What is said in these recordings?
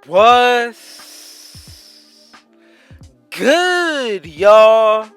What's good, y'all?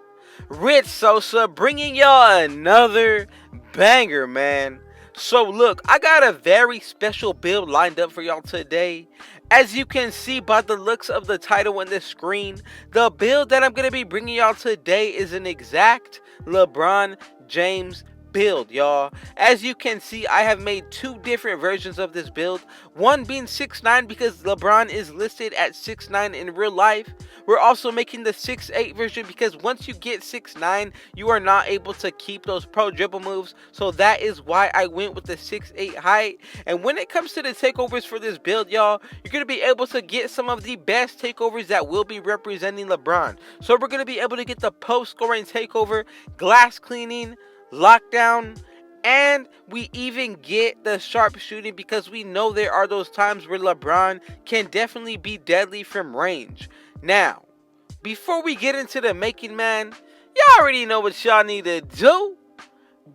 Rich Sosa bringing y'all another banger, man. So look, I got a very special build lined up for y'all today. As you can see by the looks of the title on the screen, the build that I'm going to be bringing y'all today is an exact LeBron James build, y'all. As you can see, I have made two different versions of this build. One being 6'9" because LeBron is listed at 6'9" in real life. We're also making the 6'8" version because once you get 6'9", you are not able to keep those pro dribble moves. So that is why I went with the 6'8" height. And when it comes to the takeovers for this build, y'all, you're going to be able to get some of the best takeovers that will be representing LeBron. So we're going to be able to get the post scoring takeover, glass cleaning, lockdown, and we even get the sharp shooting because we know there are those times where LeBron can definitely be deadly from range. Now, before we get into the making, man, y'all already know what y'all need to do.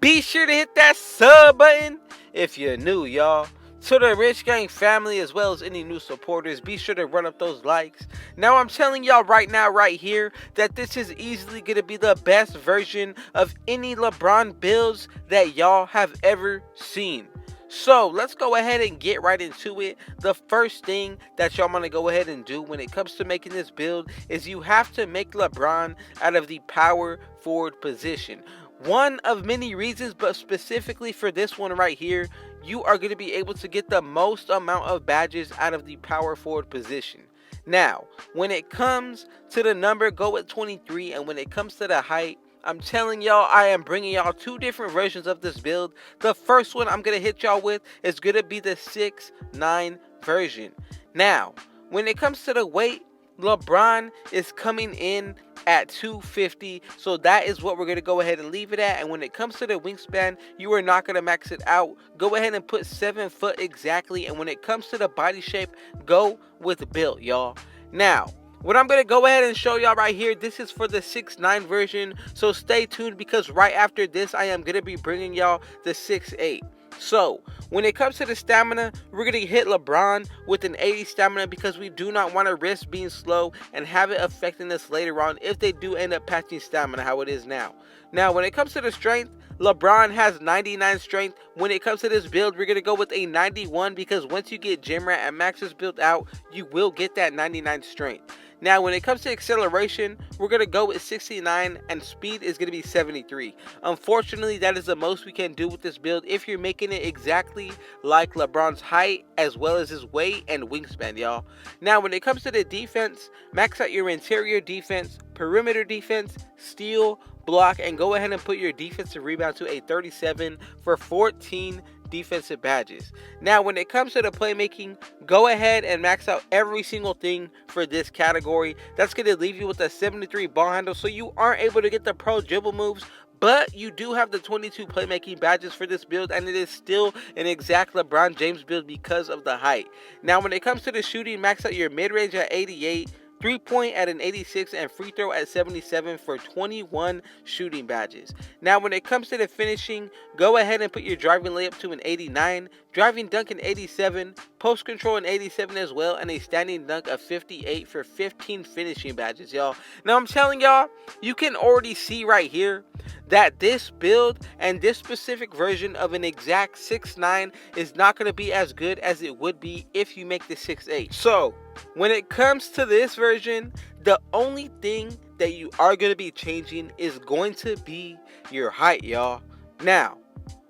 Be sure to hit that sub button if you're new, y'all. To the Rich Gang family as well as any new supporters, be sure to run up those likes. Now I'm telling y'all right now, right here, that this is easily going to be the best version of any LeBron builds that y'all have ever seen. So let's go ahead and get right into it. The first thing that y'all want to go ahead and do when it comes to making this build is you have to make LeBron out of the power forward position. One of many reasons, but specifically for this one right here, you are going to be able to get the most amount of badges out of the power forward position. Now, when it comes to the number, go with 23, and when it comes to the height, I'm telling y'all, I am bringing y'all two different versions of this build. The first one I'm going to hit y'all with is going to be the 6'9" version. Now, when it comes to the weight, LeBron is coming in at 250, so that is what we're going to go ahead and leave it at. And when it comes to the wingspan, you are not going to max it out. Go ahead and put 7 foot exactly. And when it comes to the body shape, go with built, y'all. Now, what I'm going to go ahead and show y'all right here, this is for the 6'9" version, so stay tuned because right after this, I am going to be bringing y'all the 6'8". So, when it comes to the stamina, we're going to hit LeBron with an 80 stamina because we do not want to risk being slow and have it affecting us later on if they do end up patching stamina how it is now. Now, when it comes to the strength, LeBron has 99 strength. When it comes to this build, we're going to go with a 91 because once you get Gym Rat and Max's built out, you will get that 99 strength. Now, when it comes to acceleration, we're going to go with 69 and speed is going to be 73. Unfortunately, that is the most we can do with this build if you're making it exactly like LeBron's height as well as his weight and wingspan, y'all. Now, when it comes to the defense, max out your interior defense, perimeter defense, steal, block, and go ahead and put your defensive rebound to a 37 for 14 defensive badges. Now, when it comes to the playmaking, go ahead and max out every single thing for this category. That's going to leave you with a 73 ball handle, so you aren't able to get the pro dribble moves, but you do have the 22 playmaking badges for this build, and it is still an exact LeBron James build because of the height. Now, when it comes to the shooting, max out your mid-range at 88, 3-point at an 86, and free throw at 77 for 21 shooting badges. Now, when it comes to the finishing, go ahead and put your driving layup to an 89, driving dunk an 87, post control an 87 as well, and a standing dunk of 58 for 15 finishing badges, y'all. Now, I'm telling y'all, you can already see right here that this build and this specific version of an exact 6'9" is not going to be as good as it would be if you make the 6'8". So, when it comes to this version, the only thing that you are going to be changing is going to be your height, y'all. Now,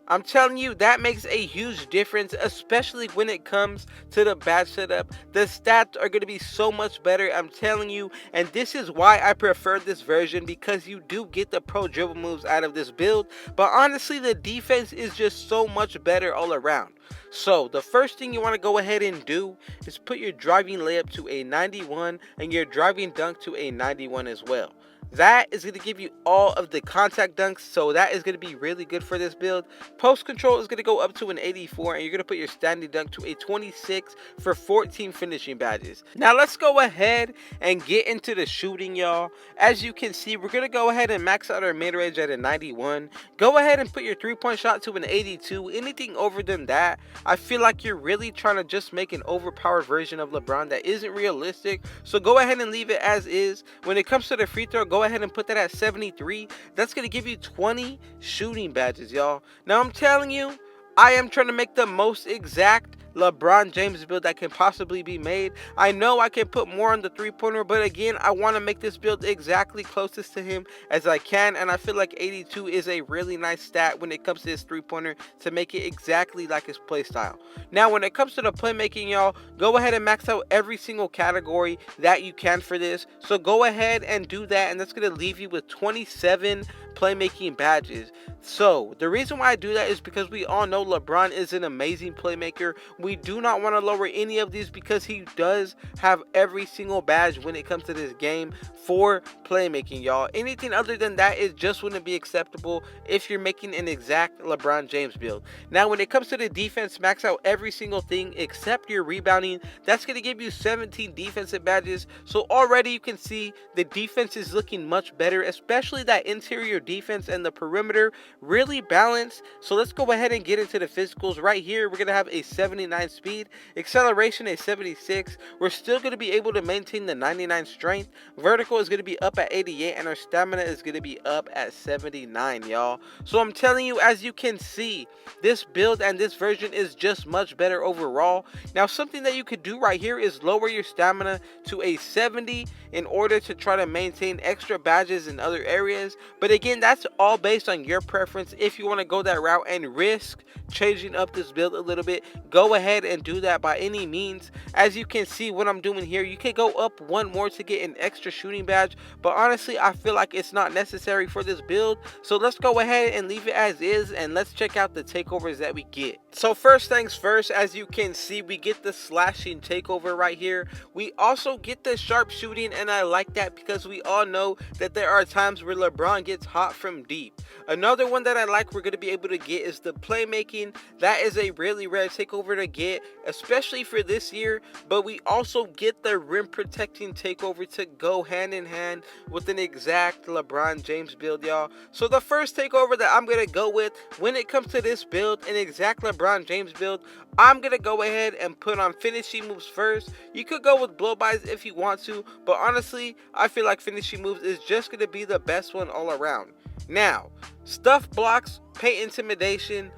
I'm telling you, that makes a huge difference, especially when it comes to the badge setup. The stats are going to be so much better, I'm telling you, and this is why I prefer this version, because you do get the pro dribble moves out of this build, but honestly, the defense is just so much better all around. So, the first thing you want to go ahead and do is put your driving layup to a 91 and your driving dunk to a 91 as well. That is going to give you all of the contact dunks, so that is going to be really good for this build. Post control is going to go up to an 84, and you're going to put your standing dunk to a 26 for 14 finishing badges. Now let's go ahead and get into the shooting, y'all. As you can see, we're going to go ahead and max out our mid-range at a 91. Go ahead and put your three-point shot to an 82. Anything over than that, I feel like you're really trying to just make an overpowered version of LeBron that isn't realistic. So go ahead and leave it as is. When it comes to the free throw, go ahead and put that at 73. That's going to give you 20 shooting badges, y'all. Now I'm telling you, I am trying to make the most exact LeBron James build that can possibly be made. I know I can put more on the three-pointer, but again, I want to make this build exactly closest to him as I can, and I feel like 82 is a really nice stat when it comes to his three-pointer to make it exactly like his play style. Now, when it comes to the playmaking, y'all, go ahead and max out every single category that you can for this. So go ahead and do that, and that's going to leave you with 27 playmaking badges. So the reason why I do that is because we all know LeBron is an amazing playmaker. We do not want to lower any of these because he does have every single badge when it comes to this game for playmaking, y'all. Anything other than that is just wouldn't be acceptable if you're making an exact LeBron James build. Now when it comes to the defense, max out every single thing except your rebounding. That's going to give you 17 defensive badges. So already you can see the defense is looking much better, especially that interior defense and the perimeter really balanced. So let's go ahead and get into the physicals. Right here we're going to have a 79 speed, acceleration a 76. We're still going to be able to maintain the 99 strength. Vertical is going to be up at 88, and our stamina is going to be up at 79, y'all. So I'm telling you, as you can see, this build and this version is just much better overall. Now something that you could do right here is lower your stamina to a 70 in order to try to maintain extra badges in other areas. But again, that's all based on your preference. If you want to go that route and risk changing up this build a little bit, go ahead and do that by any means. As you can see what I'm doing here, you can go up one more to get an extra shooting badge, but honestly I feel like it's not necessary for this build. So let's go ahead and leave it as is, and let's check out the takeovers that we get. So first things first, as you can see, we get the slashing takeover right here. We also get the sharp shooting, and I like that because we all know that there are times where LeBron gets hot from deep. Another one that I like we're going to be able to get is the playmaking. That is a really rare takeover to get, especially for this year. But we also get the rim protecting takeover to go hand in hand with an exact LeBron James build, y'all. So the first takeover that I'm going to go with when it comes to this build, an exact LeBron James build, I'm going to go ahead and put on finishing moves first. You could go with blow-bys if you want to, but honestly, I feel like finishing moves is just going to be the best one all around. Now, stuff blocks, paint intimidation,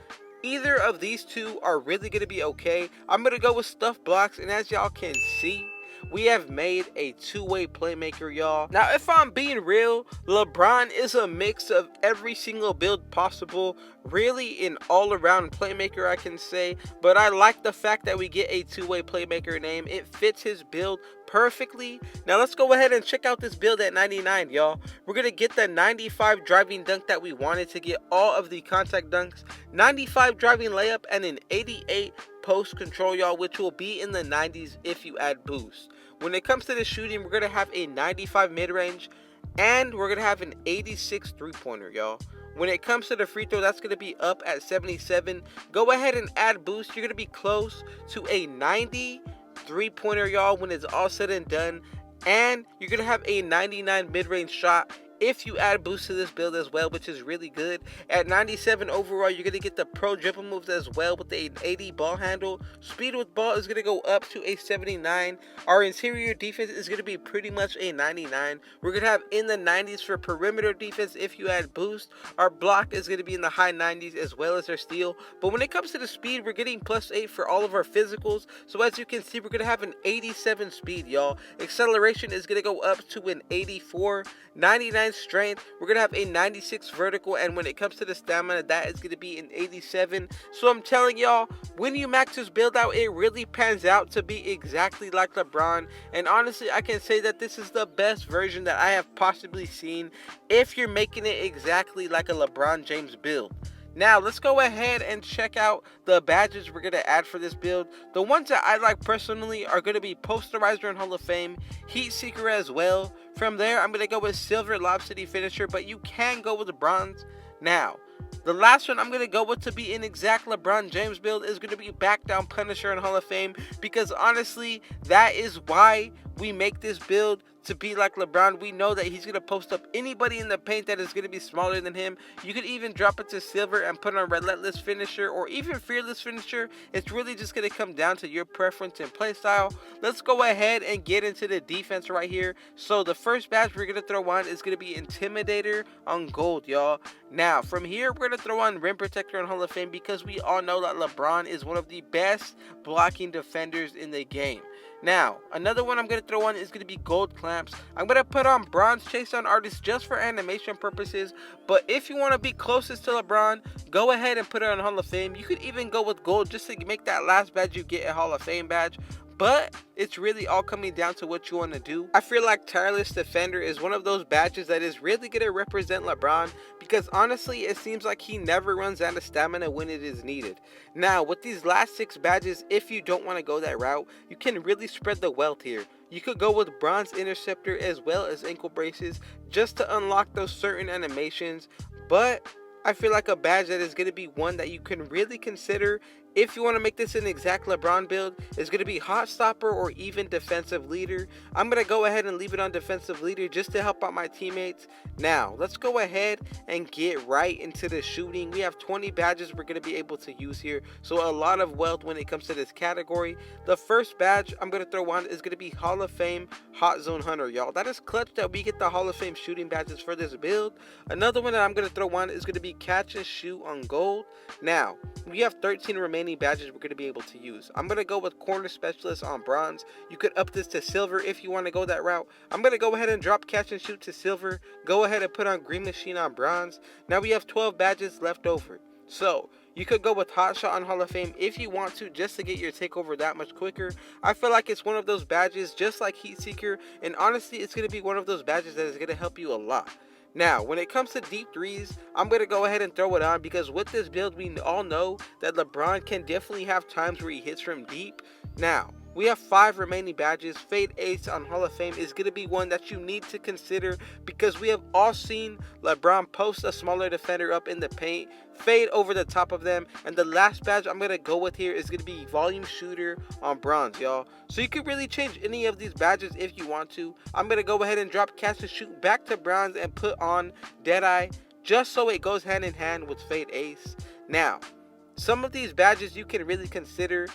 either of these two are really going to be okay. I'm going to go with stuff blocks, and as y'all can see, we have made a two-way playmaker, y'all. Now, if I'm being real, LeBron is a mix of every single build possible, really an all-around playmaker, I can say. But I like the fact that we get a two-way playmaker name. It fits his build perfectly. Now let's go ahead and check out this build at 99, y'all. We're gonna get the 95 driving dunk that we wanted to get all of the contact dunks, 95 driving layup, and an 88 post control, y'all, which will be in the 90s if you add boost. When it comes to the shooting, we're gonna have a 95 mid-range, and we're gonna have an 86 three-pointer, y'all. When it comes to the free throw, that's going to be up at 77. Go ahead and add boost. You're going to be close to a 90 three-pointer, y'all, when it's all said and done. And you're going to have a 99 mid-range shot if you add boost to this build as well, which is really good. At 97 overall, you're going to get the pro dribble moves as well with the 80 ball handle. Speed with ball is going to go up to a 79. Our interior defense is going to be pretty much a 99. We're going to have in the 90s for perimeter defense if you add boost. Our block is going to be in the high 90s as well as our steal. But when it comes to the speed, we're getting +8 for all of our physicals. So as you can see, we're going to have an 87 speed, y'all. Acceleration is going to go up to an 84. 99 strength, we're gonna have a 96 vertical, and when it comes to the stamina, that is gonna be an 87. So I'm telling y'all, when you max this build out, it really pans out to be exactly like LeBron. And honestly, I can say that this is the best version that I have possibly seen if you're making it exactly like a LeBron James build. Now, let's go ahead and check out the badges we're going to add for this build. The ones that I like personally are going to be Posterizer in Hall of Fame, Heat Seeker as well. From there, I'm going to go with Silver Lob City Finisher, but you can go with the Bronze. Now, the last one I'm going to go with to be an exact LeBron James build is going to be Back Down Punisher in Hall of Fame, because honestly, that is why we make this build to be like LeBron. We know that he's going to post up anybody in the paint that is going to be smaller than him. You could even drop it to Silver and put on Relentless Finisher or even Fearless Finisher. It's really just going to come down to your preference and playstyle. Let's go ahead and get into the defense right here. So the first badge we're going to throw on is going to be Intimidator on gold, y'all. Now, from here, we're going to throw on Rim Protector in Hall of Fame, because we all know that LeBron is one of the best blocking defenders in the game. Now, another one I'm going to throw on is going to be Gold Clamps. I'm going to put on Bronze Chase Down Artist just for animation purposes, but if you want to be closest to LeBron, go ahead and put it on Hall of Fame. You could even go with Gold just to make that last badge you get a Hall of Fame badge. But it's really all coming down to what you want to do. I feel like Tireless Defender is one of those badges that is really going to represent LeBron, because honestly, it seems like he never runs out of stamina when it is needed. Now, with these last 6 badges, if you don't want to go that route, you can really spread the wealth here. You could go with Bronze Interceptor as well as Ankle Braces just to unlock those certain animations. But I feel like a badge that is going to be one that you can really consider if you want to make this an exact LeBron build is going to be Hot Stopper or even Defensive Leader. I'm going to go ahead and leave it on Defensive Leader just to help out my teammates. Now, let's go ahead and get right into the shooting. We have 20 badges we're going to be able to use here, so a lot of wealth when it comes to this category. The first badge I'm going to throw on is going to be Hall of Fame Hot Zone Hunter, y'all. That is clutch that we get the Hall of Fame shooting badges for this build. Another one that I'm going to throw on is going to be Catch and Shoot on gold. Now, we have 13 remaining badges we're going to be able to use. I'm going to go with Corner Specialist on bronze. You could up this to silver if you want to go that route. I'm going to go ahead and drop Catch and Shoot to silver. Go ahead and put on Green Machine on bronze. Now we have 12 badges left over. So you could go with Hot Shot on Hall of Fame if you want to, just to get your takeover that much quicker. I feel like it's one of those badges just like Heat Seeker, and honestly it's going to be one of those badges that is going to help you a lot. Now, when it comes to deep threes, I'm going to go ahead and throw it on, because with this build, we all know that LeBron can definitely have times where he hits from deep. Now, we have 5 remaining badges. Fade Ace on Hall of Fame is going to be one that you need to consider, because we have all seen LeBron post a smaller defender up in the paint, fade over the top of them. And the last badge I'm going to go with here is going to be Volume Shooter on bronze, y'all. So you can really change any of these badges if you want to. I'm going to go ahead and drop Catch and Shoot back to bronze and put on Deadeye, just so it goes hand in hand with Fade Ace. Now, some of these badges you can really consider.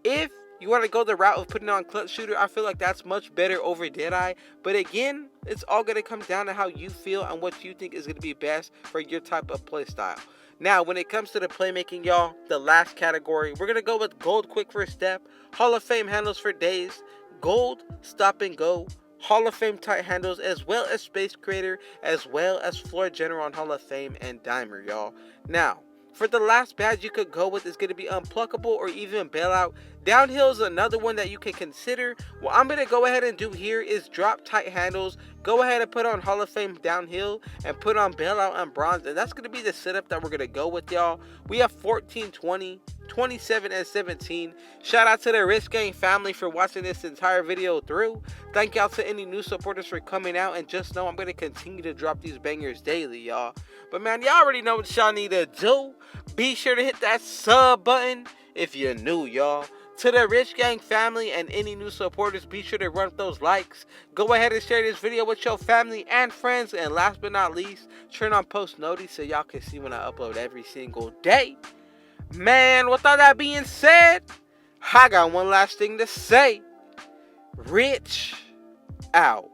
If you want to go the route of putting on Clutch Shooter, I feel like that's much better over Deadeye. But again, it's all going to come down to how you feel and what you think is going to be best for your type of play style. Now, when it comes to the playmaking, y'all, the last category, we're going to go with Gold Quick First Step, Hall of Fame Handles for Days, Gold Stop and Go, Hall of Fame Tight Handles, as well as Space Creator, as well as Floor General on Hall of Fame and Dimer, y'all. Now, for the last badge you could go with is going to be Unpluckable or even Bailout. Downhill is another one that you can consider. What I'm going to go ahead and do here is drop Tight Handles, go ahead and put on Hall of Fame Downhill, and put on Bailout on bronze. And that's going to be the setup that we're going to go with, y'all. We have 14, 20, 27, and 17. Shout out to the Rich Gang family for watching this entire video through. Thank y'all to any new supporters for coming out. And just know I'm going to continue to drop these bangers daily, y'all. But man, y'all already know what y'all need to do. Be sure to hit that sub button if you're new, y'all. To the Rich Gang family and any new supporters, be sure to run up those likes. Go ahead and share this video with your family and friends. And last but not least, turn on post notice so y'all can see when I upload every single day. Man, with all that being said, I got one last thing to say. Rich out.